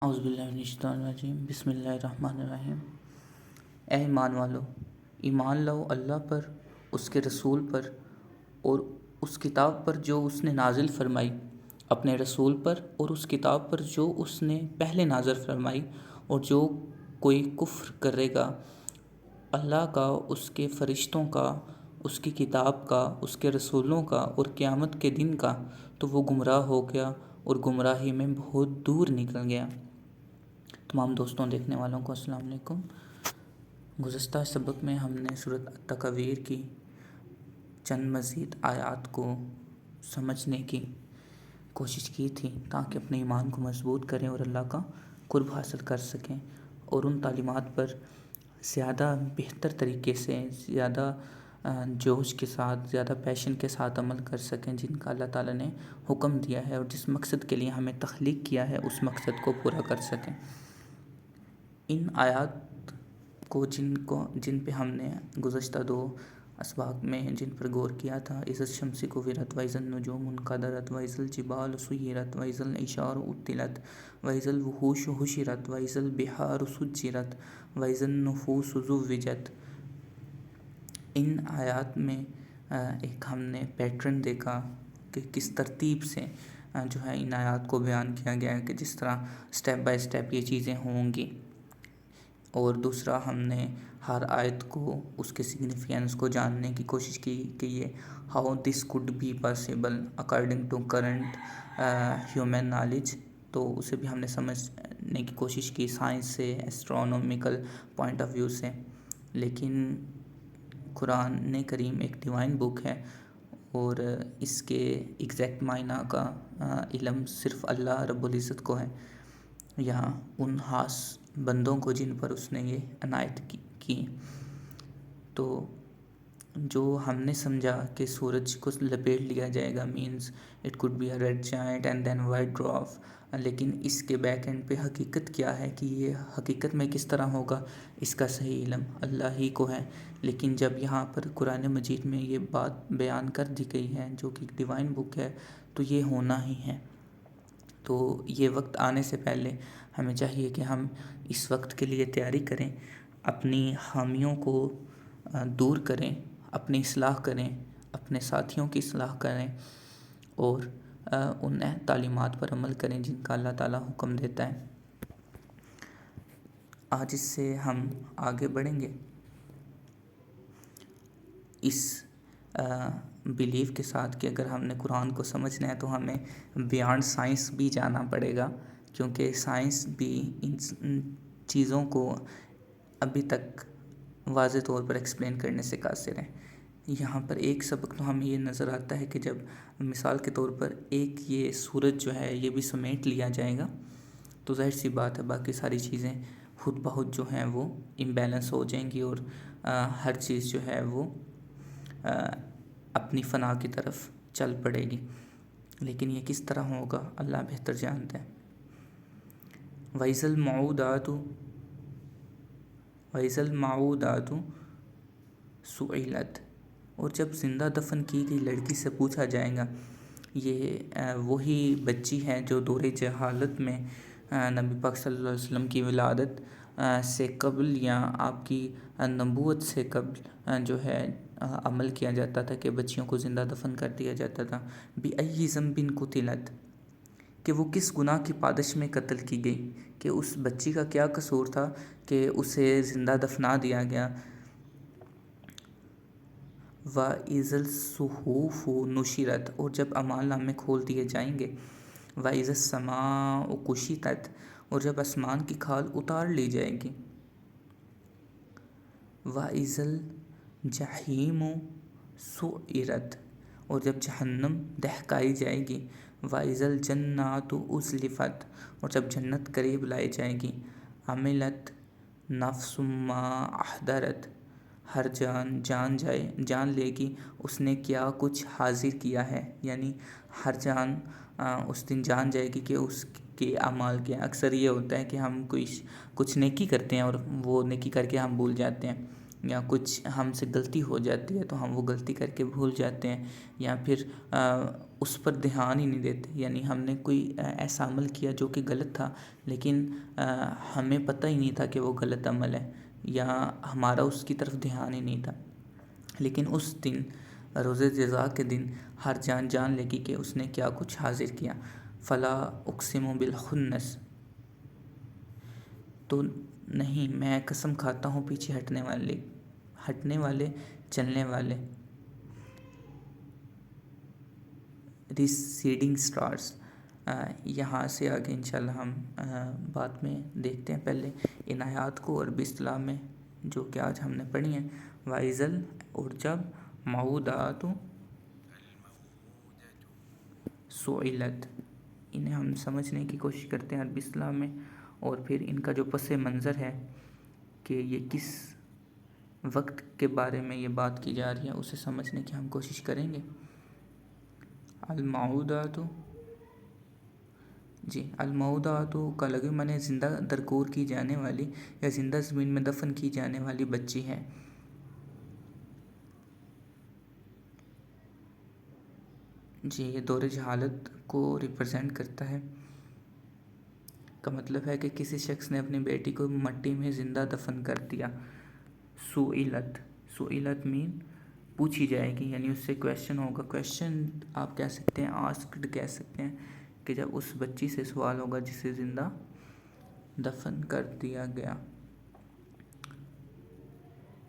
اعوذ باللہ من الشیطان الرجیم بسم اللہ الرحمن الرحیم۔ اے ایمان والو، ایمان لاؤ اللہ پر، اس کے رسول پر اور اس کتاب پر جو اس نے نازل فرمائی، اپنے رسول پر اور اس کتاب پر جو اس نے پہلے نازل فرمائی، اور جو کوئی کفر کرے گا اللہ کا، اس کے فرشتوں کا، اس کی کتاب کا، اس کے رسولوں کا اور قیامت کے دن کا، تو وہ گمراہ ہو گیا اور گمراہی میں بہت دور نکل گیا۔ تمام دوستوں دیکھنے والوں کو السلام علیکم۔ گزشتہ سبق میں ہم نے سورۃ التکویر کی چند مزید آیات کو سمجھنے کی کوشش کی تھی تاکہ اپنے ایمان کو مضبوط کریں اور اللہ کا قرب حاصل کر سکیں، اور ان تعلیمات پر زیادہ بہتر طریقے سے، زیادہ جوش کے ساتھ، زیادہ پیشن کے ساتھ عمل کر سکیں جن کا اللہ تعالیٰ نے حکم دیا ہے، اور جس مقصد کے لیے ہمیں تخلیق کیا ہے اس مقصد کو پورا کر سکیں۔ ان آیات کو جن پہ ہم نے گزشتہ دو اسباق میں جن پر غور کیا تھا، اذا الشمس کورت واذا النجوم انکدرت واذا الجبال سیرت واذا العشار عطلت واذا الوحوش حشرت واذا البحار سجرت واذا النفوس زوجت۔ ان آیات میں ایک ہم نے پیٹرن دیکھا کہ کس ترتیب سے جو ہے ان آیات کو بیان کیا گیا ہے، کہ جس طرح سٹیپ بائی سٹیپ یہ چیزیں ہوں گی، اور دوسرا ہم نے ہر آیت کو، اس کے سگنیفیکنس کو جاننے کی کوشش کی کہ یہ how this could be possible according to current human knowledge, تو اسے بھی ہم نے سمجھنے کی کوشش کی سائنس سے، ایسٹرونومیکل پوائنٹ آف ویو سے۔ لیکن قرآن کریم ایک ڈیوائن بک ہے، اور اس کے ایگزیکٹ معنی کا علم صرف اللہ رب العزت کو ہے، یہاں ان خاص بندوں کو جن پر اس نے یہ عنایت کی۔ تو جو ہم نے سمجھا کہ سورج کو لپیٹ لیا جائے گا means it could be a red giant and then white dwarf, لیکن اس کے بیک اینڈ پہ حقیقت کیا ہے، کہ یہ حقیقت میں کس طرح ہوگا، اس کا صحیح علم اللہ ہی کو ہے۔ لیکن جب یہاں پر قرآن مجید میں یہ بات بیان کر دی گئی ہے جو کہ ایک ڈیوائن بک ہے، تو یہ ہونا ہی ہے۔ تو یہ وقت آنے سے پہلے ہمیں چاہیے کہ ہم اس وقت کے لیے تیاری کریں، اپنی خامیوں کو دور کریں، اپنی اصلاح کریں، اپنے ساتھیوں کی اصلاح کریں، اور ان تعلیمات پر عمل کریں جن کا اللہ تعالیٰ حکم دیتا ہے۔ آج اس سے ہم آگے بڑھیں گے اس بیلیف کے ساتھ کہ اگر ہم نے قرآن کو سمجھنا ہے تو ہمیں بیانڈ سائنس بھی جانا پڑے گا، کیونکہ سائنس بھی ان چیزوں کو ابھی تک واضح طور پر ایکسپلین کرنے سے قاصر ہے۔ یہاں پر ایک سبق تو ہمیں یہ نظر آتا ہے کہ جب مثال کے طور پر ایک یہ سورج جو ہے یہ بھی سمیٹ لیا جائے گا، تو ظاہر سی بات ہے باقی ساری چیزیں خود بخود جو ہیں وہ امبیلنس ہو جائیں گی، اور ہر چیز جو ہے وہ اپنی فنا کی طرف چل پڑے گی۔ لیکن یہ کس طرح ہوگا اللہ بہتر جانتا ہے۔ وَإِذَا الْمَوْءُودَاتُ سُئِلَتْ، اور جب زندہ دفن کی گئی لڑکی سے پوچھا جائے گا، یہ وہی بچی ہے جو دور جہالت میں نبی پاک صلی اللہ علیہ وسلم کی ولادت سے قبل یا آپ کی نبوت سے قبل جو ہے عمل کیا جاتا تھا کہ بچیوں کو زندہ دفن کر دیا جاتا تھا۔ بِأَيِّ ذَنبٍ قُتِلَتْ، کہ وہ کس گناہ کی پادش میں قتل کی گئی، کہ اس بچی کا کیا قصور تھا کہ اسے زندہ دفنا دیا گیا۔ وَإِذَا الصُّحُفُ نُشِرَتْ، اور جب اعمال نامے کھول دیے جائیں گے۔ وَإِذَا السَّمَاءُ كُشِطَتْ، اور جب آسمان کی کھال اتار لی جائے گی۔ وَإِذَا الْجَحِيمُ سُعِّرَتْ، اور جب جہنم دہکائی جائے گی۔ وَإِذَا الْجَنَّةُ أُزْلِفَتْ، اور جب جنت قریب لائی جائے گی۔ عَمِلَتْ نَفْسٌ مَّا أَحْضَرَتْ، ہر جان لے گی اس نے کیا کچھ حاضر کیا ہے، یعنی ہر جان اس دن جان جائے گی کہ اس کے اعمال کیا۔ اکثر یہ ہوتا ہے کہ ہم کچھ نیکی کرتے ہیں اور وہ نیکی کر کے ہم بھول جاتے ہیں، یا کچھ ہم سے غلطی ہو جاتی ہے تو ہم وہ غلطی کر کے بھول جاتے ہیں، یا پھر اس پر دھیان ہی نہیں دیتے، یعنی ہم نے کوئی ایسا عمل کیا جو کہ غلط تھا، لیکن ہمیں پتہ ہی نہیں تھا کہ وہ غلط عمل ہے، یا ہمارا اس کی طرف دھیان ہی نہیں تھا۔ لیکن اس دن روز جزا کے دن ہر جان جان لے گی کہ اس نے کیا کچھ حاضر کیا۔ فلا اقسم بالخنس، تو نہیں، میں قسم کھاتا ہوں پیچھے ہٹنے والے چلنے والے ریسیڈنگ سٹارز۔ یہاں سے آگے انشاءاللہ ہم بعد میں دیکھتے ہیں، پہلے ان آیات کو عربی اصطلاح میں جو کہ آج ہم نے پڑھی ہیں، وائزل، اور جب موعودات سئلت، انہیں ہم سمجھنے کی کوشش کرتے ہیں عربی اصطلاح میں، اور پھر ان کا جو پس منظر ہے کہ یہ کس وقت کے بارے میں یہ بات کی جا رہی ہے اسے سمجھنے کی ہم کوشش کریں گے۔ الموعودات، جی، الموعودات کا لغوی معنی زندہ درگور کی جانے والی یا زندہ زمین میں دفن کی جانے والی بچی ہے۔ جی، یہ دور جہالت کو ریپرزینٹ کرتا ہے، کا مطلب ہے کہ کسی شخص نے اپنی بیٹی کو مٹی میں زندہ دفن کر دیا۔ سئلت مین پوچھی جائے گی، یعنی اس سے کویشچن ہوگا۔ کویشچن آپ کہہ سکتے ہیں، آسکڈ کہہ سکتے ہیں، کہ جب اس بچی سے سوال ہوگا جسے زندہ دفن کر دیا گیا۔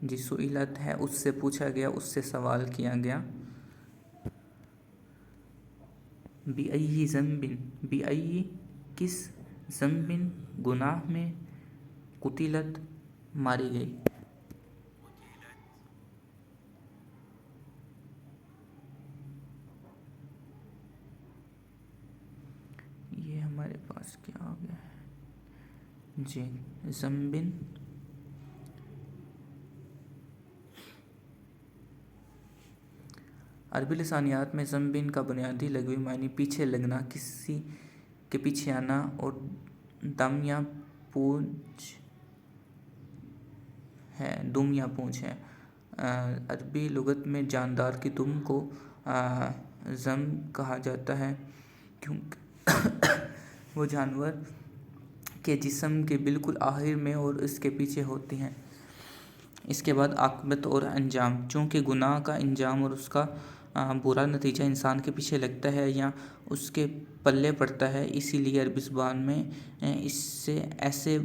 جی، سئلت ہے اس سے پوچھا گیا، اس سے سوال کیا گیا۔ بِأَيِّ ذَنبٍ، بِأَيِّ کس، ذنبٍ گناہ میں، قتلت ماری گئی۔ یہ ہمارے پاس کیا آ گیا ہے، جی، ذنبٍ، عربی لسانیات میں ذنبٍ کا بنیادی لغوی معنی پیچھے لگنا، کسی کے پیچھے آنا، اور دم یا پونچھ ہے۔ عربی لغت میں جاندار کی دم کو ذنب کہا جاتا ہے، کیونکہ وہ جانور کے جسم کے بالکل آخر میں اور اس کے پیچھے ہوتی ہیں۔ اس کے بعد عاقبت اور انجام، چونکہ گناہ کا انجام اور اس کا برا نتیجہ انسان کے پیچھے لگتا ہے یا اس کے پلے پڑتا ہے، اسی لیے عربی زبان میں اس سے ایسے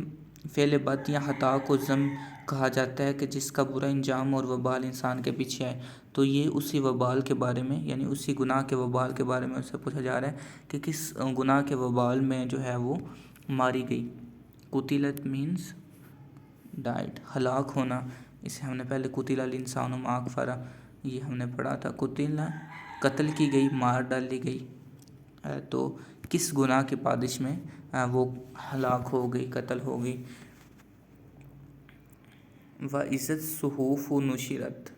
فعل بد یا خطا کو ذنب کہا جاتا ہے کہ جس کا برا انجام اور وبال انسان کے پیچھے آئے۔ تو یہ اسی وبال کے بارے میں، یعنی اسی گناہ کے وبال کے بارے میں اس سے پوچھا جا رہا ہے کہ کس گناہ کے وبال میں جو ہے وہ ماری گئی۔ قتلت مینز ڈائڈ، ہلاک ہونا، اسے ہم نے پہلے قتل الانسان ما اکفر، یہ ہم نے پڑھا تھا۔ قتل، قتل کی گئی، مار ڈالی گئی، تو کس گناہ کی پادش میں وہ ہلاک ہو گئی، قتل ہو گئی۔ وَإِذَا الصُّحُفُ نُشِرَتْ،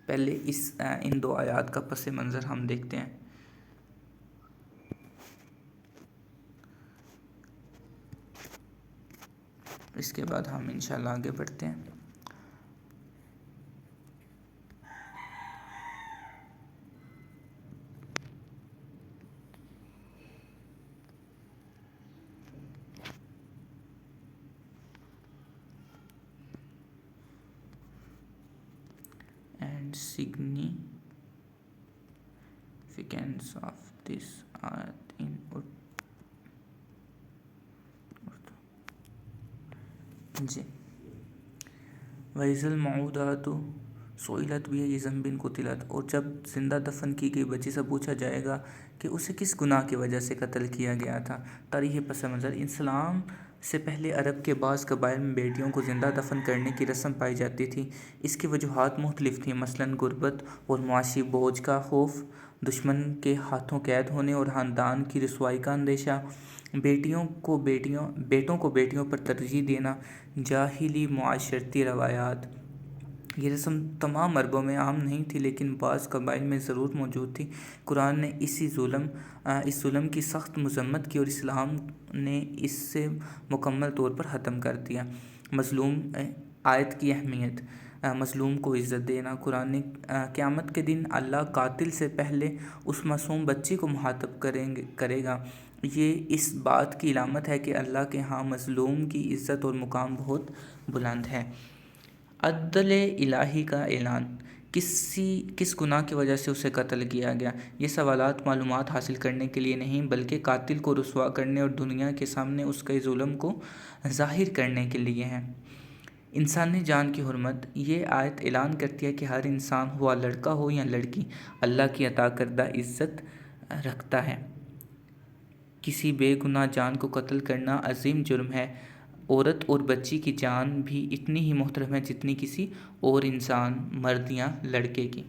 پہلے ان دو آیات کا پس منظر ہم دیکھتے ہیں۔ اس کے بعد ہم انشاءاللہ آگے بڑھتے ہیں۔ And significance of this ayat in Urdu، جی، وَإِذَا الْمَوْءُودَاتُ سُئِلَتْ بِأَيِّ ذَنبٍ قُتِلَتْ، اور جب زندہ دفن کی گئی بچی سے پوچھا جائے گا کہ اسے کس گناہ کی وجہ سے قتل کیا گیا تھا۔ تاریخ پس منظر، اسلام سے پہلے عرب کے بعض قبائل میں بیٹیوں کو زندہ دفن کرنے کی رسم پائی جاتی تھی۔ اس کی وجوہات مختلف تھیں، مثلاً غربت اور معاشی بوجھ کا خوف، دشمن کے ہاتھوں قید ہونے اور خاندان کی رسوائی کا اندیشہ، بیٹوں کو بیٹیوں پر ترجیح دینا، جاہلی معاشرتی روایات۔ یہ رسم تمام عربوں میں عام نہیں تھی، لیکن بعض قبائل میں ضرور موجود تھی۔ قرآن نے اس ظلم کی سخت مذمت کی اور اسلام نے اس سے مکمل طور پر ختم کر دیا۔ مظلوم آیت کی اہمیت، مظلوم کو عزت دینا۔ قرآن قیامت کے دن اللہ قاتل سے پہلے اس معصوم بچی کو مخاطب کرے گا۔ یہ اس بات کی علامت ہے کہ اللہ کے ہاں مظلوم کی عزت اور مقام بہت بلند ہے۔ عدل الہی کا اعلان، کس گناہ کی وجہ سے اسے قتل کیا گیا؟ یہ سوالات معلومات حاصل کرنے کے لیے نہیں بلکہ قاتل کو رسوا کرنے اور دنیا کے سامنے اس کے ظلم کو ظاہر کرنے کے لیے ہیں۔ انسانی جان کی حرمت، یہ آیت اعلان کرتی ہے کہ ہر انسان ہوا لڑکا ہو یا لڑکی اللہ کی عطا کردہ عزت رکھتا ہے۔ کسی بے گناہ جان کو قتل کرنا عظیم جرم ہے۔ عورت اور بچی کی جان بھی اتنی ہی محترم ہے جتنی کسی اور انسان، مرد یا لڑکے کی۔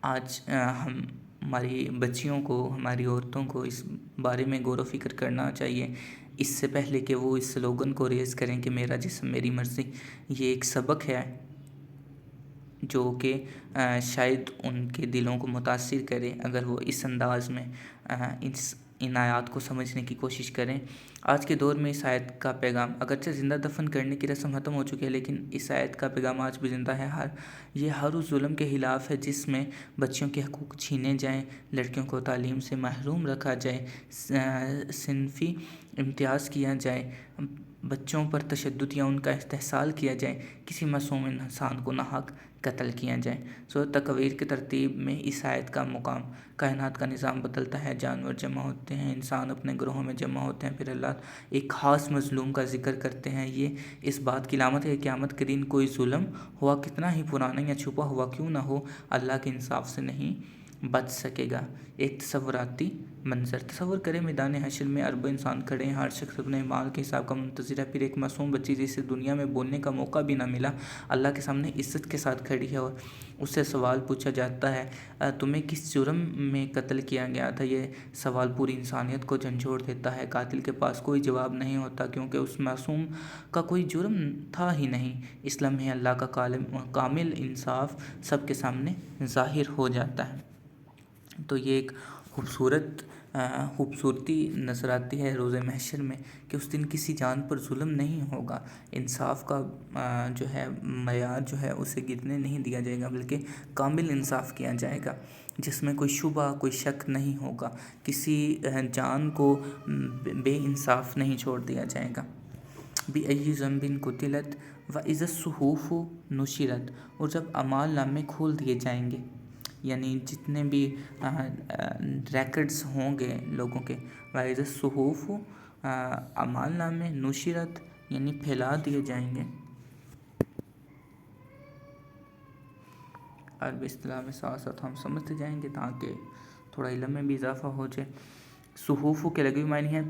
آج ہماری بچیوں کو، ہماری عورتوں کو اس بارے میں غور و فکر کرنا چاہیے، اس سے پہلے کہ وہ اس سلوگن کو ریز کریں کہ میرا جسم میری مرضی۔ یہ ایک سبق ہے جو کہ شاید ان کے دلوں کو متاثر کرے اگر وہ اس انداز میں ان آیات کو سمجھنے کی کوشش کریں۔ آج کے دور میں اس آیت کا پیغام، اگرچہ زندہ دفن کرنے کی رسم ختم ہو چکی ہے لیکن اس آیت کا پیغام آج بھی زندہ ہے۔ یہ ہر اس ظلم کے خلاف ہے جس میں بچیوں کے حقوق چھینے جائیں، لڑکیوں کو تعلیم سے محروم رکھا جائے، صنفی امتیاز کیا جائے، بچوں پر تشدد یا ان کا استحصال کیا جائے، کسی معصوم انسان کو ناحق قتل کیا جائے۔ سورۃ تکویر کی ترتیب میں اس آیت کا مقام، کائنات کا نظام بدلتا ہے، جانور جمع ہوتے ہیں، انسان اپنے گروہوں میں جمع ہوتے ہیں، پھر اللہ ایک خاص مظلوم کا ذکر کرتے ہیں۔ یہ اس بات کی علامت ہے کہ قیامت کے دن کوئی ظلم ہوا کتنا ہی پرانا یا چھپا ہوا کیوں نہ ہو، اللہ کے انصاف سے نہیں بچ سکے گا۔ ایک تصوراتی منظر، تصور کریں میدان حشر میں اربوں انسان کھڑے ہیں، ہر شخص اپنے اعمال کے حساب کا منتظر ہے، پھر ایک معصوم بچی جسے دنیا میں بولنے کا موقع بھی نہ ملا، اللہ کے سامنے عزت کے ساتھ کھڑی ہے اور اس سے سوال پوچھا جاتا ہے تمہیں کس جرم میں قتل کیا گیا تھا؟ یہ سوال پوری انسانیت کو جھنجھوڑ دیتا ہے۔ قاتل کے پاس کوئی جواب نہیں ہوتا کیونکہ اس معصوم کا کوئی جرم تھا ہی نہیں۔ اس لمحے اللہ کا کامل انصاف سب کے سامنے ظاہر ہو جاتا ہے۔ تو یہ ایک خوبصورتی نظر آتی ہے روز محشر میں کہ اس دن کسی جان پر ظلم نہیں ہوگا، انصاف کا جو ہے معیار جو ہے اسے گرنے نہیں دیا جائے گا بلکہ کامل انصاف کیا جائے گا جس میں کوئی شبہ، کوئی شک نہیں ہوگا، کسی جان کو بے انصاف نہیں چھوڑ دیا جائے گا۔ بِأَيِّ ذَنبٍ قُتِلَتْ وَإِذَا الصُّحُفُ نُشِرَتْ، اور جب اعمال نامے کھول دیے جائیں گے، یعنی جتنے بھی ریکڈز ہوں گے لوگوں کے، وَإِذَا الصُّحُفُ اعمال نامے، نُشِرَتْ یعنی پھیلا دیے جائیں گے۔ عربی اصطلاح میں ساتھ ساتھ ہم سمجھتے جائیں گے تاکہ تھوڑا علم میں بھی اضافہ ہو جائے۔ صحف کے لغوی معنی ہے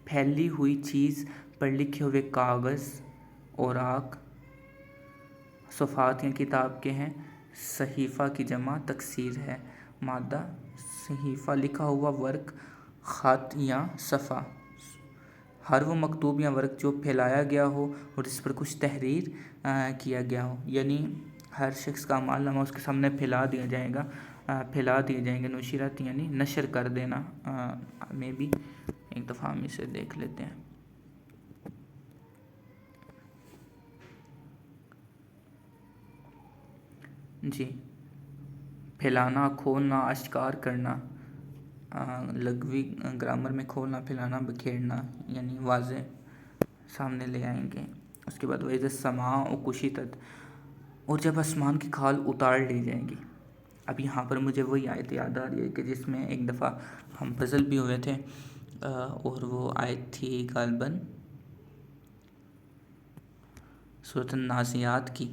پھیلی ہوئی چیز پر لکھے ہوئے کاغذ، اوراق، صفحات یا کتاب کے ہیں۔ صحیفہ کی جمع تکسیر ہے۔ مادہ صحیفہ، لکھا ہوا ورق، خط یا صفحہ۔ ہر وہ مکتوب یا ورق جو پھیلایا گیا ہو اور جس پر کچھ تحریر کیا گیا ہو، یعنی ہر شخص کا اعمال نامہ اس کے سامنے پھیلا دیا جائے گا، پھیلا دیے جائیں گے۔ نشرت یعنی نشر کر دینا۔ میں بھی ایک دفعہ ہم اسے دیکھ لیتے ہیں۔ جی، پھیلانا، کھولنا، اشکار کرنا، لغوی گرامر میں کھولنا، پھیلانا، بکھیرنا یعنی واضح سامنے لے آئیں گے۔ اس کے بعد وَإِذَا السَّمَاءُ كُشِطَتْ، اور جب آسمان کی کھال اتار لی جائے گی۔ اب یہاں پر مجھے وہی آیت یاد آ رہی ہے کہ جس میں ایک دفعہ ہم پزل بھی ہوئے تھے، اور وہ آیت تھی غالباً سورۃ النازعات کی،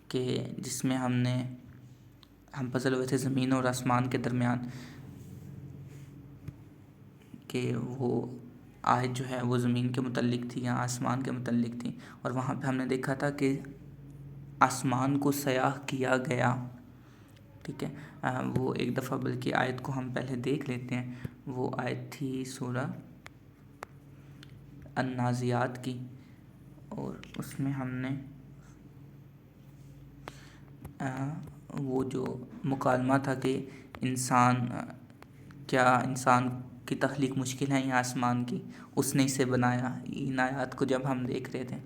کہ جس میں ہم پزل ہوئے تھے زمین اور آسمان کے درمیان، کہ وہ آیت جو ہے وہ زمین کے متعلق تھی یا آسمان کے متعلق تھی، اور وہاں پہ ہم نے دیکھا تھا کہ آسمان کو سیاہ کیا گیا۔ ٹھیک ہے، وہ ایک دفعہ بلکہ آیت کو ہم پہلے دیکھ لیتے ہیں۔ وہ آیت تھی سورہ النازعات کی، اور اس میں ہم نے وہ جو مکالمہ تھا کہ انسان کی تخلیق مشکل ہے یا آسمان کی، اس نے اسے بنایا۔ ان آیات کو جب ہم دیکھ رہے تھے،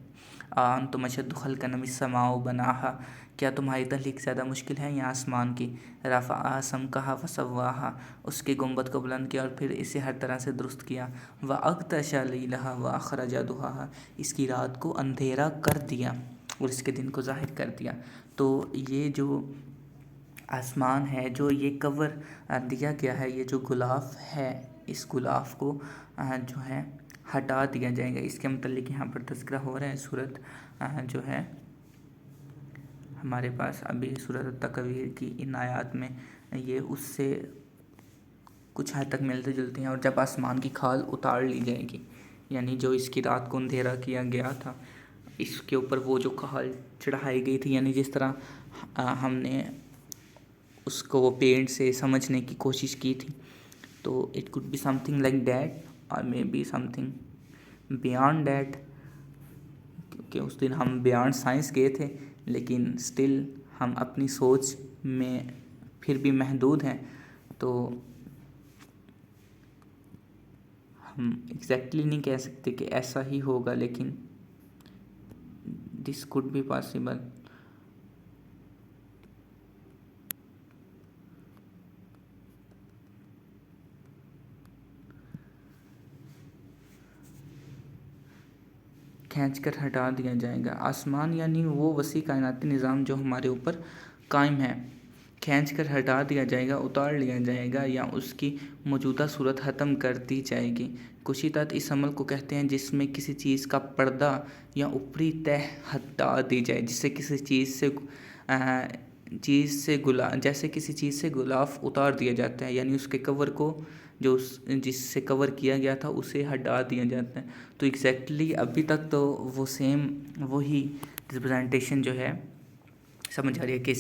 انتم اشد خلقا ام السماء بناہا، کیا تمہاری تخلیق زیادہ مشکل ہے یا آسمان کی؟ رفعہا سمکہا فسواہا، اس کے گنبد کو بلند کیا اور پھر اسے ہر طرح سے درست کیا۔ وَأَغْطَشَ لَيْلَهَا وَأَخْرَجَ ضُحَاهَا، اس کی رات کو اندھیرا کر دیا اور اس کے دن کو ظاہر کر دیا۔ تو یہ جو آسمان ہے، جو یہ کور دیا گیا ہے، یہ جو غلاف ہے، اس غلاف کو جو ہے ہٹا دیا جائے گا۔ اس کے متعلق یہاں پر تذکرہ ہو رہا ہے۔ صورت جو ہے ہمارے پاس ابھی سورۃ التکویر کی ان آیات میں یہ اس سے کچھ حد تک ملتے جلتے ہیں۔ اور جب آسمان کی کھال اتار لی جائے گی، یعنی جو اس کی رات کو اندھیرا کیا گیا تھا، اس کے اوپر وہ جو کھال چڑھائی گئی تھی، یعنی جس طرح ہم نے اس کو وہ پینٹ سے سمجھنے کی کوشش کی تھی، تو it could be something like that or maybe something beyond that، کیونکہ اس دن ہم بیانڈ سائنس گئے تھے، لیکن سٹل ہم اپنی سوچ میں پھر بھی محدود ہیں، تو ہم ایگزیکٹلی نہیں کہہ سکتے کہ ایسا ہی ہوگا، لیکن دس could be possible۔ کھینچ کر ہٹا دیا جائے گا۔ آسمان یعنی وہ وسیع کائناتی نظام جو ہمارے اوپر قائم ہے، کھینچ کر ہٹا دیا جائے گا، اتار لیا جائے گا، یا اس کی موجودہ صورت ختم کر دی جائے گی۔ کشیدت اس عمل کو کہتے ہیں جس میں کسی چیز کا پردہ یا اوپری تہ ہٹا دی جائے، جیسے کسی چیز سے غلاف اتار دیا جاتا ہے، یعنی اس کے کور کو جس سے کور کیا گیا تھا اسے ہٹا دیا جاتا ہے۔ تو ایگزیکٹلی ابھی تک تو وہ سیم وہی ریپرزنٹیشن جو ہے سمجھ آ رہی ہے کہ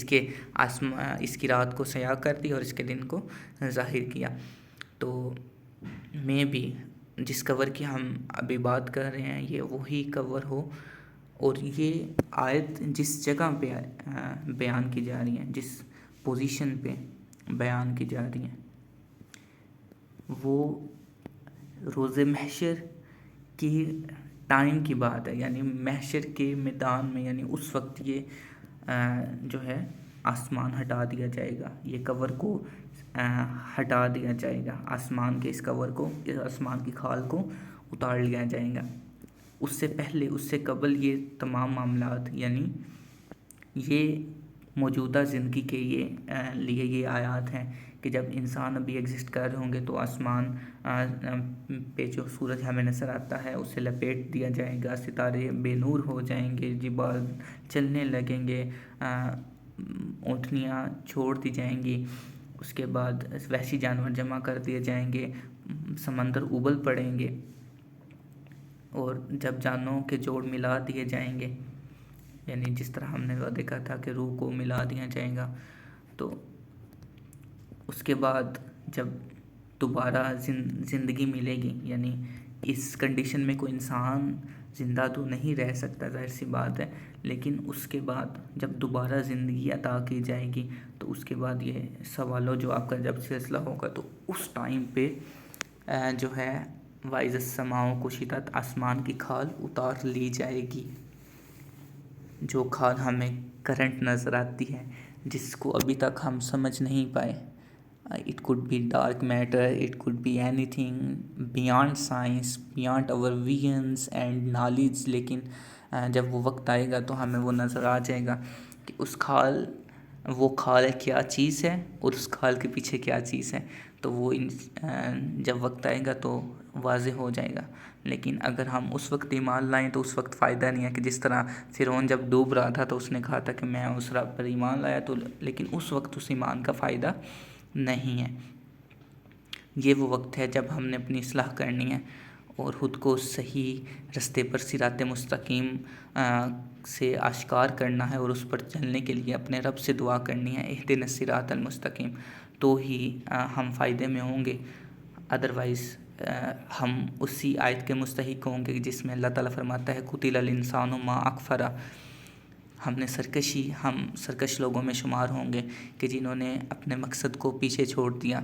اس کی رات کو سیاہ کر دی اور اس کے دن کو ظاہر کیا۔ تو میں بھی جس کور کی ہم ابھی بات کر رہے ہیں یہ وہی کور ہو، اور یہ آیت جس جگہ پہ بیان کی جا رہی ہے، جس پوزیشن پہ بیان کی جا رہی ہیں، وہ روز محشر کی ٹائم کی بات ہے، یعنی محشر کے میدان میں، یعنی اس وقت یہ جو ہے آسمان ہٹا دیا جائے گا، یہ کور کو ہٹا دیا جائے گا، آسمان کے اس کور کو، آسمان کی کھال کو اتار لیا جائے گا۔ اس سے پہلے، اس سے قبل یہ تمام معاملات، یعنی یہ موجودہ زندگی کے لیے یہ آیات ہیں کہ جب انسان ابھی ایگزسٹ کر رہے ہوں گے تو آسمان پہ جو سورج ہمیں نظر آتا ہے اسے لپیٹ دیا جائے گا، ستارے بے نور ہو جائیں گے، جبال چلنے لگیں گے، اونٹنیاں چھوڑ دی جائیں گی، اس کے بعد وحشی جانور جمع کر دیے جائیں گے، سمندر ابل پڑیں گے، اور جب جانوں کے جوڑ ملا دیے جائیں گے، یعنی جس طرح ہم نے وہ دیکھا تھا کہ روح کو ملا دیا جائے گا، تو اس کے بعد جب دوبارہ زندگی ملے گی، یعنی اس کنڈیشن میں کوئی انسان زندہ تو نہیں رہ سکتا، ظاہر سی بات ہے، لیکن اس کے بعد جب دوبارہ زندگی عطا کی جائے گی تو اس کے بعد یہ سوالوں جو آپ کا جب سلسلہ ہوگا تو اس ٹائم پہ جو ہے وَإِذَا السَّمَاءُ كُشِطَتْ، آسمان کی کھال اتار لی جائے گی، جو کھال ہمیں کرنٹ نظر آتی ہے، جس کو ابھی تک ہم سمجھ نہیں پائے۔ It could be dark matter, it could be anything beyond science, beyond our visions and knowledge، لیکن جب وہ وقت آئے گا تو ہمیں وہ نظر آ جائے گا کہ وہ کھال کیا چیز ہے اور اس کھال کے پیچھے کیا چیز ہے، تو وہ جب وقت آئے گا تو واضح ہو جائے گا۔ لیکن اگر ہم اس وقت ایمان لائیں تو اس وقت فائدہ نہیں ہے، کہ جس طرح فرعون جب ڈوب رہا تھا تو اس نے کہا تھا کہ میں اس رب پر ایمان لایا، تو لیکن اس وقت اس ایمان کا فائدہ نہیں ہے۔ یہ وہ وقت ہے جب ہم نے اپنی اصلاح کرنی ہے اور خود کو صحیح رستے پر، صراط مستقیم سے آشکار کرنا ہے، اور اس پر چلنے کے لیے اپنے رب سے دعا کرنی ہے، اہدنا الصراط المستقیم، تو ہی ہم فائدے میں ہوں گے۔ ادروائز ہم اسی آیت کے مستحق ہوں گے جس میں اللہ تعالیٰ فرماتا ہے قتل الانسان ما اکفرہ، ہم سرکش لوگوں میں شمار ہوں گے کہ جنہوں نے اپنے مقصد کو پیچھے چھوڑ دیا،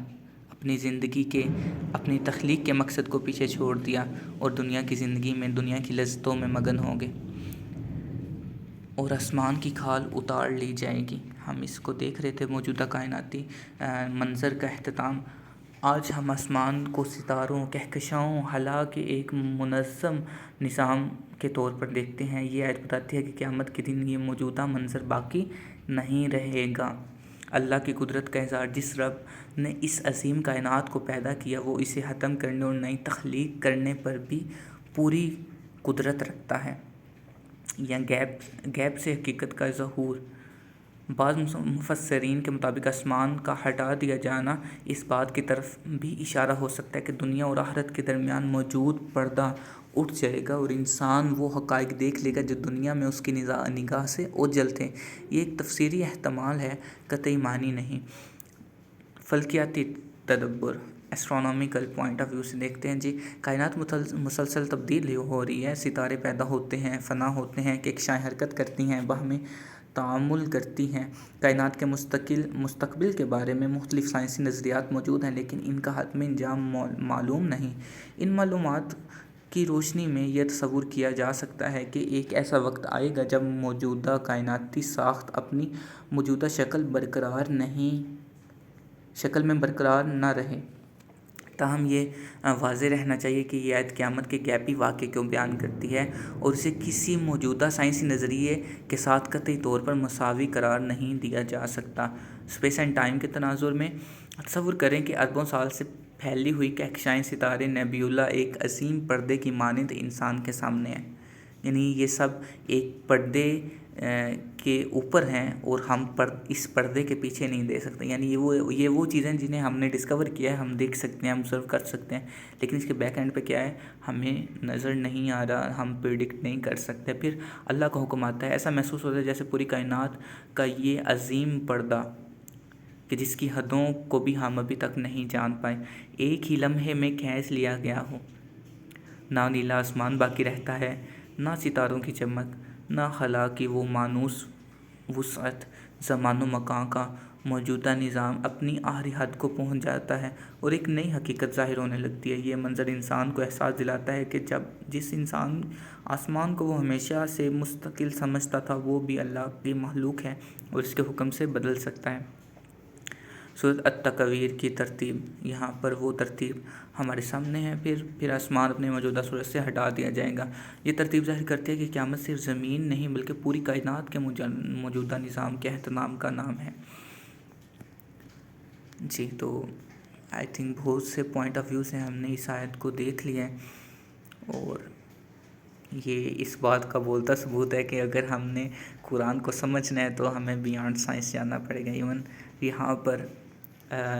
اپنی زندگی کے اپنی تخلیق کے مقصد کو پیچھے چھوڑ دیا اور دنیا کی زندگی میں دنیا کی لذتوں میں مگن ہو گئے، اور آسمان کی کھال اتار لی جائے گی۔ ہم اس کو دیکھ رہے تھے موجودہ کائناتی منظر کا اختتام۔ آج ہم آسمان کو ستاروں، کہکشاؤں، ہلا کے ایک منظم نظام کے طور پر دیکھتے ہیں۔ یہ آیت بتاتی ہے کہ قیامت کے دن یہ موجودہ منظر باقی نہیں رہے گا۔ اللہ کی قدرت کا اظہار، جس رب نے اس عظیم کائنات کو پیدا کیا وہ اسے ختم کرنے اور نئی تخلیق کرنے پر بھی پوری قدرت رکھتا ہے۔ یا گیپ سے حقیقت کا ظہور۔ بعض مفسرین کے مطابق آسمان کا ہٹا دیا جانا اس بات کی طرف بھی اشارہ ہو سکتا ہے کہ دنیا اور آخرت کے درمیان موجود پردہ اٹھ جائے گا اور انسان وہ حقائق دیکھ لے گا جو دنیا میں اس کی نگاہ سے اوجھل تھے۔ یہ ایک تفسیری احتمال ہے، قطعی معنی نہیں۔ فلکیاتی تدبر، ایسٹرونومیکل پوائنٹ آف ویو سے دیکھتے ہیں جی، کائنات مسلسل تبدیل ہو رہی ہے، ستارے پیدا ہوتے ہیں، فنا ہوتے ہیں، کہکشائیں حرکت کرتی ہیں، باہمی تعامل کرتی ہیں۔ کائنات کے مستقبل کے بارے میں مختلف سائنسی نظریات موجود ہیں، لیکن ان کا حتمی انجام معلوم نہیں۔ ان معلومات کی روشنی میں یہ تصور کیا جا سکتا ہے کہ ایک ایسا وقت آئے گا جب موجودہ کائناتی ساخت اپنی موجودہ شکل میں برقرار نہ رہے۔ تاہم یہ واضح رہنا چاہیے کہ یہ آیت قیامت کے غیبی واقعے کو بیان کرتی ہے اور اسے کسی موجودہ سائنسی نظریے کے ساتھ قطعی طور پر مساوی قرار نہیں دیا جا سکتا۔ اسپیس اینڈ ٹائم کے تناظر میں تصور کریں کہ اربوں سال سے پھیلی ہوئی کہکشائیں، ستارے، نیبیولا ایک عظیم پردے کی مانند انسان کے سامنے ہیں۔ یعنی یہ سب ایک پردے کے اوپر ہیں اور ہم اس پردے کے پیچھے نہیں دیکھ سکتے۔ یعنی یہ وہ چیزیں جنہیں ہم نے ڈسکور کیا ہے، ہم دیکھ سکتے ہیں، آبزرو کر سکتے ہیں، لیکن اس کے بیک اینڈ پہ کیا ہے ہمیں نظر نہیں آ رہا، ہم پریڈکٹ نہیں کر سکتے۔ پھر اللہ کا حکم آتا ہے، ایسا محسوس ہوتا ہے جیسے پوری کائنات کا یہ عظیم پردہ کہ جس کی حدوں کو بھی ہم ابھی تک نہیں جان پائے، ایک ہی لمحے میں کھینچ لیا گیا ہو۔ نہ نیلا آسمان باقی رہتا ہے، نہ ستاروں کی چمک، نہ خلا کی وہ مانوس وسعت۔ زمان و مکان کا موجودہ نظام اپنی آخری حد کو پہنچ جاتا ہے اور ایک نئی حقیقت ظاہر ہونے لگتی ہے۔ یہ منظر انسان کو احساس دلاتا ہے کہ جس انسان آسمان کو وہ ہمیشہ سے مستقل سمجھتا تھا، وہ بھی اللہ کی مخلوق ہے اور اس کے حکم سے بدل سکتا ہے۔ سورۃ التکویر کی ترتیب، یہاں پر وہ ترتیب ہمارے سامنے ہے۔ پھر آسمان اپنے موجودہ صورت سے ہٹا دیا جائے گا۔ یہ ترتیب ظاہر کرتی ہے کہ قیامت صرف زمین نہیں بلکہ پوری کائنات کے موجودہ نظام کے اہتمام کا نام ہے۔ جی، تو آئی تھنک بہت سے پوائنٹ آف ویو سے ہم نے اس آیت کو دیکھ لیا ہے، اور یہ اس بات کا بولتا ثبوت ہے کہ اگر ہم نے قرآن کو سمجھنا ہے تو ہمیں بیانڈ سائنس جانا پڑے گا۔ ایون یہاں پر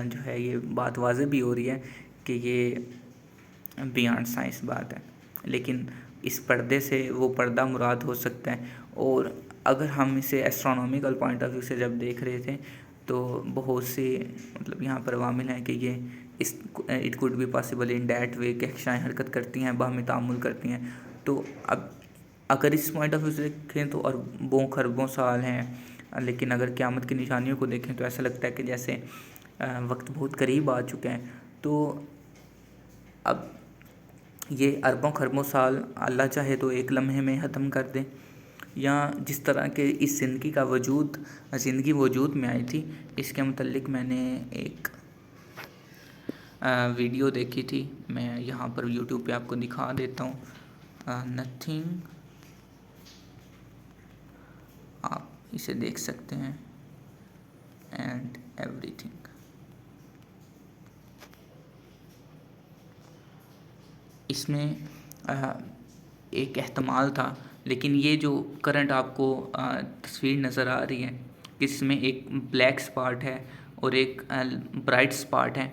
جو ہے یہ بات واضح بھی ہو رہی ہے کہ یہ بیانڈ سائنس بات ہے، لیکن اس پردے سے وہ پردہ مراد ہو سکتا ہے۔ اور اگر ہم اسے ایسٹرونومیکل پوائنٹ آف ویو سے جب دیکھ رہے تھے تو بہت سی یہاں پر عوامل ہیں کہ یہ it could be possible in that way, کہکشائیں حرکت کرتی ہیں، باہمی تعامل کرتی ہیں۔ تو اب اگر اس پوائنٹ آف ویو سے دیکھیں تو اربوں خربوں سال ہیں، لیکن اگر قیامت کی نشانیوں کو دیکھیں تو ایسا لگتا ہے کہ جیسے وقت بہت قریب آ چکے ہیں۔ تو اب یہ اربوں خربوں سال اللہ چاہے تو ایک لمحے میں ختم کر دے، یا جس طرح کے اس زندگی وجود میں آئی تھی، اس کے متعلق میں نے ایک ویڈیو دیکھی تھی، میں یہاں پر یوٹیوب پہ آپ کو دکھا دیتا ہوں۔ نتھنگ، آپ اسے دیکھ سکتے ہیں، اینڈ ایوری تھنگ۔ اس میں ایک احتمال تھا، لیکن یہ جو کرنٹ آپ کو تصویر نظر آ رہی ہے، اس میں ایک بلیک سپاٹ ہے اور ایک برائٹ سپاٹ ہے۔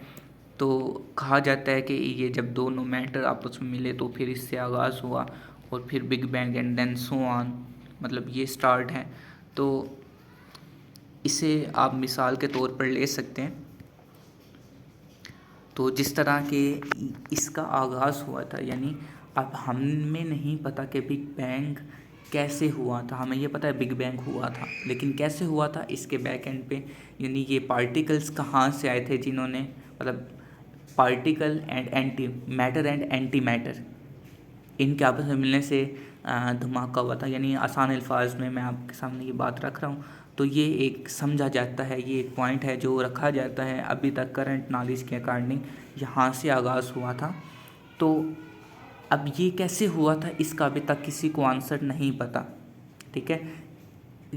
تو کہا جاتا ہے کہ یہ جب دونوں میٹر آپس میں ملے تو پھر اس سے آغاز ہوا اور پھر بگ بینگ اینڈ دین سو آن، مطلب یہ سٹارٹ ہے۔ تو اسے آپ مثال کے طور پر لے سکتے ہیں۔ تو جس طرح کہ اس کا آغاز ہوا تھا، یعنی اب ہمیں نہیں پتہ کہ بگ بینگ کیسے ہوا تھا، ہمیں یہ پتہ ہے بگ بینگ ہوا تھا، لیکن کیسے ہوا تھا اس کے بیک اینڈ پہ، یعنی یہ پارٹیکلز کہاں سے آئے تھے جنہوں نے particle and antimatter and antimatter, ان کے آپس میں ملنے سے دھماکہ ہوا تھا. یعنی آسان الفاظ میں آپ کے سامنے یہ بات رکھ رہا ہوں. تو یہ ایک سمجھا جاتا ہے، یہ ایک پوائنٹ ہے جو رکھا جاتا ہے ابھی تک کرنٹ نالج کے اکارڈنگ، یہاں سے آغاز ہوا تھا. تو اب یہ کیسے ہوا تھا اس کا ابھی تک کسی کو آنسر نہیں پتا. ٹھیک ہے،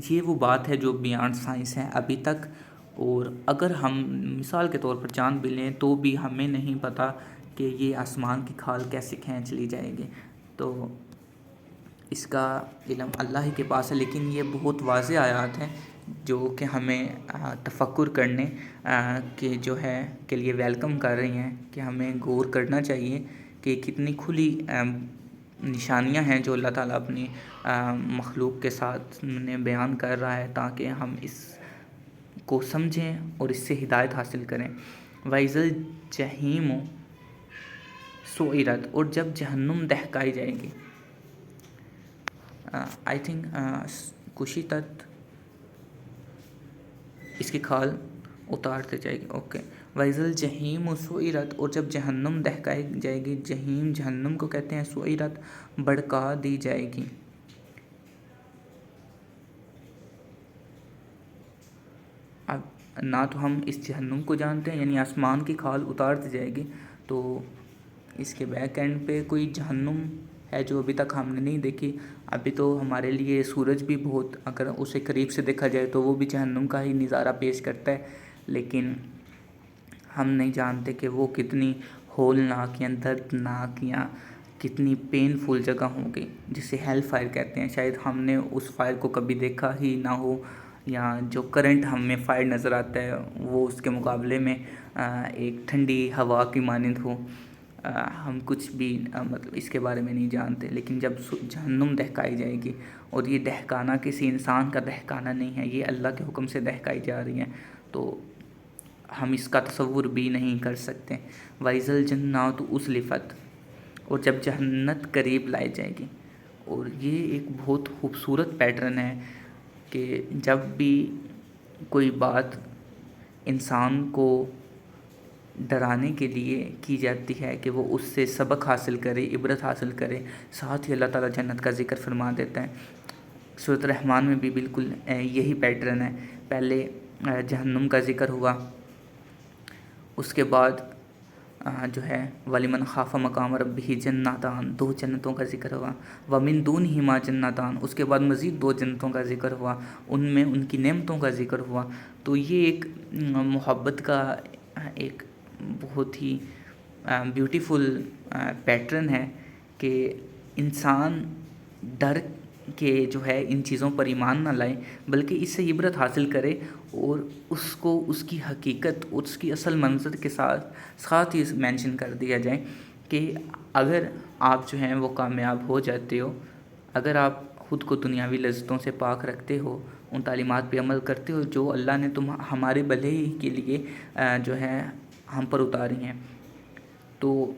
یہ وہ بات ہے جو بیانڈ سائنس ہے ابھی تک. اور اگر ہم مثال کے طور پر جان بھی لیں تو بھی ہمیں نہیں پتا کہ یہ آسمان کی کھال کیسے کھینچ لی جائے گی. تو اس کا علم اللہ ہی کے پاس ہے. لیکن یہ بہت واضح آیات ہیں جو کہ ہمیں تفکر کرنے کے جو ہے کے لیے ویلکم کر رہی ہیں، کہ ہمیں غور کرنا چاہیے کہ کتنی کھلی نشانیاں ہیں جو اللہ تعالیٰ اپنی مخلوق کے ساتھ بیان کر رہا ہے، تاکہ ہم اس کو سمجھیں اور اس سے ہدایت حاصل کریں. وَإِذَا الْجَحِيمُ سُعِرَتْ، اور جب جہنم دہکائی جائے گی. آئی تھنک کشطت، اس کی کھال اتارتے جائے گی. اوکے. وَإِذَا الْجَحِيمُ سُعِرَتْ، اور جب جہنم دہکائی جائے گی. جہیم جہنم کو کہتے ہیں. سُعِرَتْ، بھڑکا دی جائے گی. اب نہ تو ہم اس جہنم کو جانتے ہیں، یعنی آسمان کی کھال اتار دی جائے گی، تو اس کے بیک اینڈ پہ کوئی جہنم ہے جو ابھی تک ہم نے نہیں دیکھی. ابھی تو ہمارے لیے سورج بھی بہت، اگر اسے قریب سے دیکھا جائے تو وہ بھی جہنم کا ہی نظارہ پیش کرتا ہے. لیکن ہم نہیں جانتے کہ وہ کتنی ہولناک یا دردناک یا کتنی پینفل جگہ ہوں گی، جسے ہیل فائر کہتے ہیں. شاید ہم نے اس فائر کو کبھی دیکھا ہی نہ ہو، یا جو کرنٹ ہمیں فائر نظر آتا ہے وہ اس کے مقابلے میں ایک ٹھنڈی ہوا کی مانند ہو. ہم کچھ بھی مطلب اس کے بارے میں نہیں جانتے. لیکن جب جہنم دہکائی جائے گی، اور یہ دہکانا کسی انسان کا دہکانا نہیں ہے، یہ اللہ کے حکم سے دہکائی جا رہی ہیں، تو ہم اس کا تصور بھی نہیں کر سکتے. وَإِذَا الْجَنَّاتُ أُزْلِفَتْ، اور جب جنت قریب لائی جائے گی. اور یہ ایک بہت خوبصورت پیٹرن ہے کہ جب بھی کوئی بات انسان کو ڈرانے کے لیے کی جاتی ہے کہ وہ اس سے سبق حاصل کرے، عبرت حاصل کرے، ساتھ ہی اللہ تعالیٰ جنت کا ذکر فرما دیتا ہے. سورۃ الرحمن میں بھی بالکل یہی پیٹرن ہے. پہلے جہنم کا ذکر ہوا، اس کے بعد جو ہے وَلِمَنْ خَافَ مَقَامَ رَبِّهِ جَنَّتَانِ، 2 جنتوں کا ذکر ہوا. وَمِن دُونِهِمَا جَنَّتَانِ، اس کے بعد مزید 2 جنتوں کا ذکر ہوا، ان میں ان کی نعمتوں کا ذکر ہوا. تو یہ ایک محبت کا ایک بہت ہی بیوٹیفل پیٹرن ہے کہ انسان ڈر کے جو ہے ان چیزوں پر ایمان نہ لائے، بلکہ اس سے عبرت حاصل کرے، اور اس کو اس کی حقیقت اور اس کی اصل منظر کے ساتھ ہی مینشن کر دیا جائے کہ اگر آپ جو ہیں وہ کامیاب ہو جاتے ہو، اگر آپ خود کو دنیاوی لذتوں سے پاک رکھتے ہو، ان تعلیمات پہ عمل کرتے ہو جو اللہ نے ہمارے بھلے ہی کے لیے جو ہے ہم پر اتاری ہیں، تو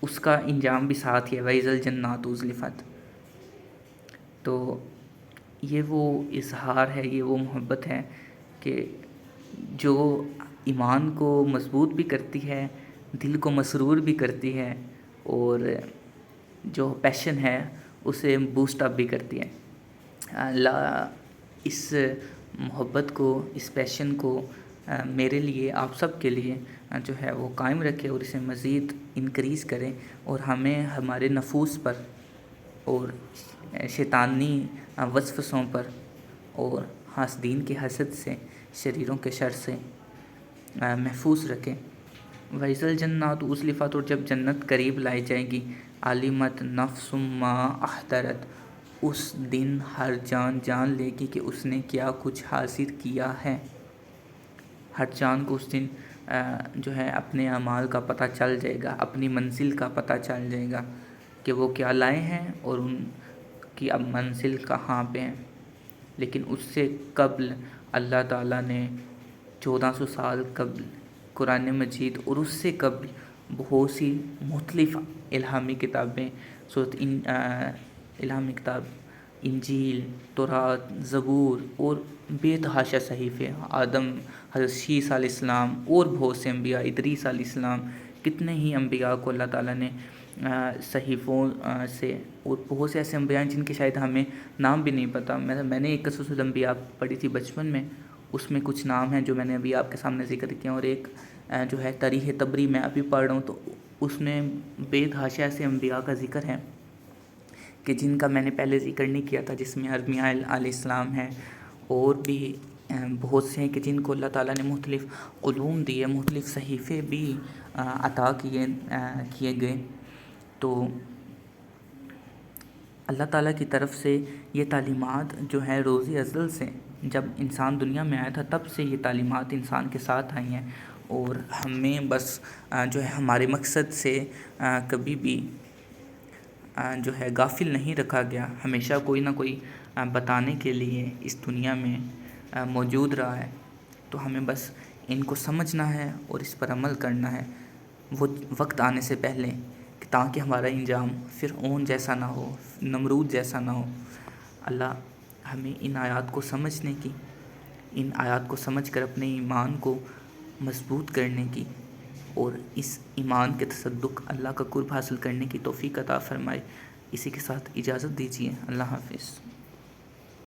اس کا انجام بھی ساتھ ہی ہے. وَإِذَا الْجَنَّاتُ أُزْلِفَتْ. تو یہ وہ اظہار ہے، یہ وہ محبت ہے کہ جو ایمان کو مضبوط بھی کرتی ہے، دل کو مسرور بھی کرتی ہے، اور جو پیشن ہے اسے بوسٹ اپ بھی کرتی ہے. اللہ اس محبت کو، اس پیشن کو میرے لیے، آپ سب کے لیے جو ہے وہ قائم رکھے، اور اسے مزید انکریز کرے، اور ہمیں ہمارے نفوس پر اور شیطانی وسوسوں پر اور حاسدین کے حسد سے، شریروں کے شر سے محفوظ رکھے. وَإِذَا الْجَنَّاتُ أُزْلِفَتْ، اور جب جنت قریب لائی جائے گی. عَلِمَتْ نَفْسٌ مَّا أَحْضَرَتْ، اس دن ہر جان جان لے گی کہ اس نے کیا کچھ حاصل کیا ہے. ہر جان کو اس دن جو ہے اپنے اعمال کا پتہ چل جائے گا، اپنی منزل کا پتہ چل جائے گا کہ وہ کیا لائے ہیں اور ان کی اب منزل کہاں پہ ہیں. لیکن اس سے قبل اللہ تعالیٰ نے 1400 سال قبل قرآن مجید، اور اس سے قبل بہت سی مختلف الہامی کتابیں، الہامی کتاب انجیل، تورات، زبور اور بے تحاشا صحیفے، آدم، حضرت عیسیٰ علیہ السلام اور بہت سے انبیاء، ادریس علیہ السلام، کتنے ہی انبیاء کو اللہ تعالیٰ نے صحیفوں سے، اور بہت سے ایسے انبیاء ہیں جن کے شاید ہمیں نام بھی نہیں پتہ. میں نے ایک قصص الانبیاء پڑھی تھی بچپن میں، اس میں کچھ نام ہیں جو میں نے ابھی آپ کے سامنے ذکر کیا، اور ایک جو ہے تاریخ تبری میں ابھی پڑھ رہا ہوں، تو اس میں بے تحاشا ایسے انبیاء کا ذکر ہے کہ جن کا میں نے پہلے ذکر نہیں کیا تھا، جس میں ارمیہ علیہ السلام ہے، اور بھی بہت سے ہیں کہ جن کو اللہ تعالیٰ نے مختلف علوم دیے، مختلف صحیفے بھی عطا کیے گئے. تو اللہ تعالیٰ کی طرف سے یہ تعلیمات جو ہے روز ازل سے، جب انسان دنیا میں آیا تھا تب سے یہ تعلیمات انسان کے ساتھ آئی ہیں، اور ہمیں بس جو ہے ہمارے مقصد سے کبھی بھی جو ہے غافل نہیں رکھا گیا. ہمیشہ کوئی نہ کوئی بتانے کے لیے اس دنیا میں موجود رہا ہے. تو ہمیں بس ان کو سمجھنا ہے اور اس پر عمل کرنا ہے وہ وقت آنے سے پہلے، کہ تاکہ ہمارا انجام فرعون جیسا نہ ہو، نمرود جیسا نہ ہو. اللہ ہمیں ان آیات کو سمجھنے کی، ان آیات کو سمجھ کر اپنے ایمان کو مضبوط کرنے کی، اور اس ایمان کے تصدق اللہ کا قرب حاصل کرنے کی توفیق عطا فرمائے. اسی کے ساتھ اجازت دیجیے. اللہ حافظ.